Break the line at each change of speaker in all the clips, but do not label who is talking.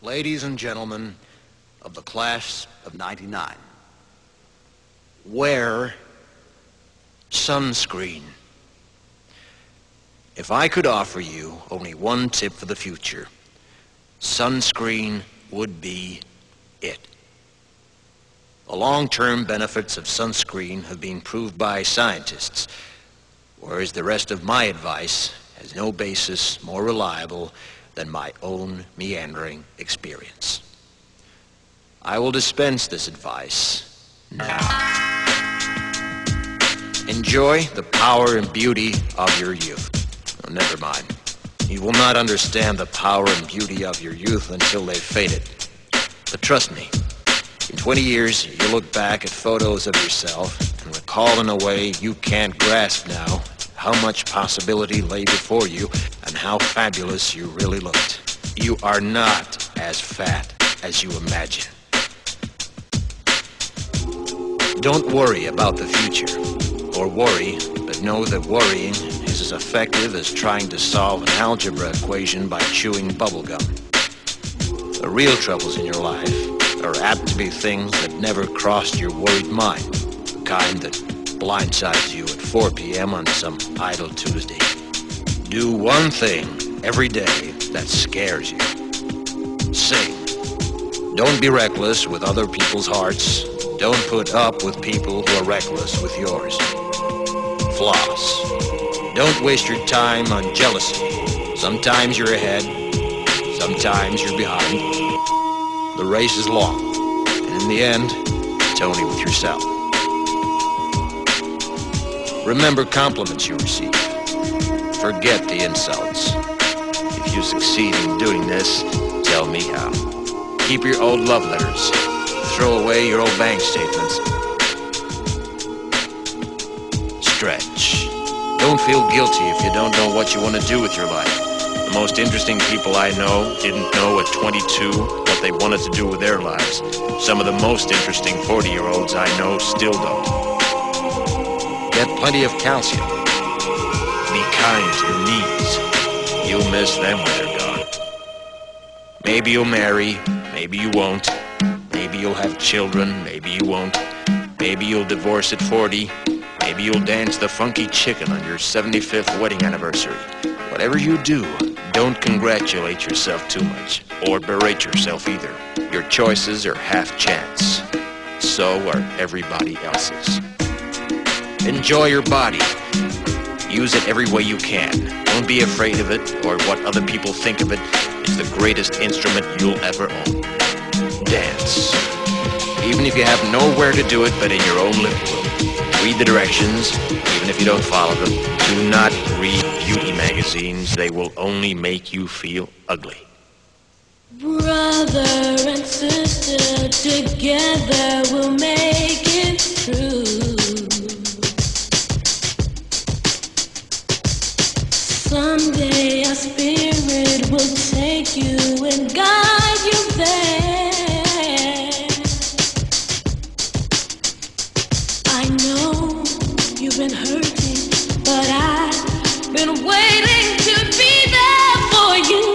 Ladies and gentlemen of the class of '99, wear sunscreen. If I could offer you only one tip for the future, sunscreen would be it. The long-term benefits of sunscreen have been proved by scientists, whereas the rest of my advice has no basis more reliable than my own meandering experience. I will dispense this advice now. Enjoy the power and beauty of your youth. Oh, never mind. You will not understand the power and beauty of your youth until they've faded. But trust me, in 20 years, you'll look back at photos of yourself and recall in a way you can't grasp now how much possibility lay before you and how fabulous you really looked. You are not as fat as you imagine. Don't worry about the future, or worry, but know that worrying is as effective as trying to solve an algebra equation by chewing bubblegum. The real troubles in your life are apt to be things that never crossed your worried mind, the kind that blindsides you at 4 p.m. on some idle Tuesday. Do one thing every day that scares you. Sing. Don't be reckless with other people's hearts. Don't put up with people who are reckless with yours. Floss. Don't waste your time on jealousy. Sometimes you're ahead, sometimes you're behind. The race is long, and in the end, it's only with yourself. Remember compliments you receive. Forget the insults. If you succeed in doing this, tell me how. Keep your old love letters. Throw away your old bank statements. Stretch. Don't feel guilty if you don't know what you want to do with your life. The most interesting people I know didn't know at 22 what they wanted to do with their lives. Some of the most interesting 40-year-olds I know still don't. Get plenty of calcium. Be kind to your knees. You'll miss them when they're gone. Maybe you'll marry, maybe you won't. Maybe you'll have children, maybe you won't. Maybe you'll divorce at 40. Maybe you'll dance the funky chicken on your 75th wedding anniversary. Whatever you do, don't congratulate yourself too much, or berate yourself either. Your choices are half chance. So are everybody else's. Enjoy your body. Use it every way you can. Don't be afraid of it or what other people think of it. It's the greatest instrument you'll ever own. Dance. Even if you have nowhere to do it but in your own living room. Read the directions, even if you don't follow them. Do not read beauty magazines. They will only make you feel ugly.
Brother and sister, together we'll make it through. Someday our spirit will take you and guide you there. I know you've been hurting, but I've been waiting to be there for you.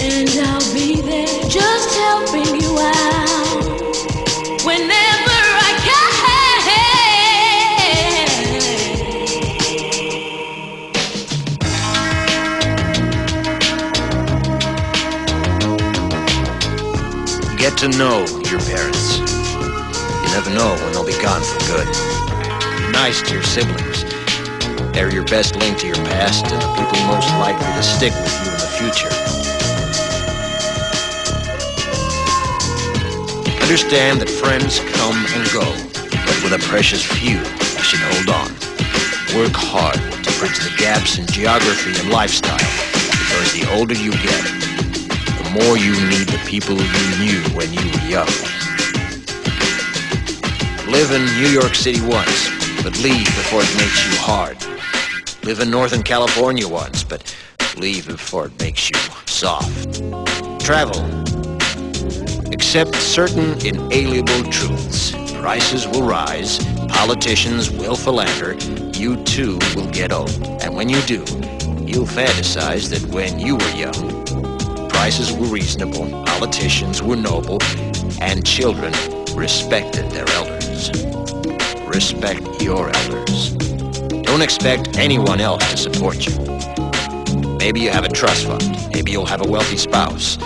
And I'll be there just helping you out whenever I can.
Get to know your parents. You never know when they'll be gone for good. Be nice to your siblings. They're your best link to your past and the people most likely to stick with you in the future. Understand that friends come and go, but with a precious few, you should hold on. Work hard to bridge the gaps in geography and lifestyle, because the older you get, the more you need the people you knew when you were young. Live in New York City once, but leave before it makes you hard. Live in Northern California once, but leave before it makes you soft. Travel. Accept certain inalienable truths. Prices will rise, politicians will philander, you too will get old. And when you do, you'll fantasize that when you were young, prices were reasonable, politicians were noble, and children respected their elders. Respect your elders. Don't expect anyone else to support you. Maybe you have a trust fund. Maybe you'll have a wealthy spouse.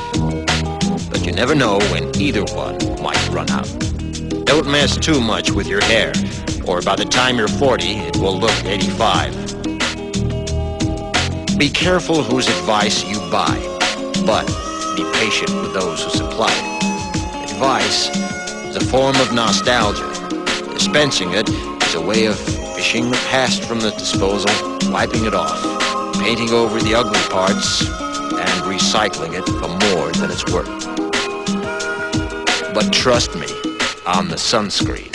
But you never know when either one might run out. Don't mess too much with your hair, or by the time you're 40, it will look 85. Be careful whose advice you buy, but be patient with those who supply it. Advice is a form of nostalgia. Dispensing it is a way of fishing the past from the disposal, wiping it off, painting over the ugly parts, and recycling it for more than it's worth. But trust me on the sunscreen.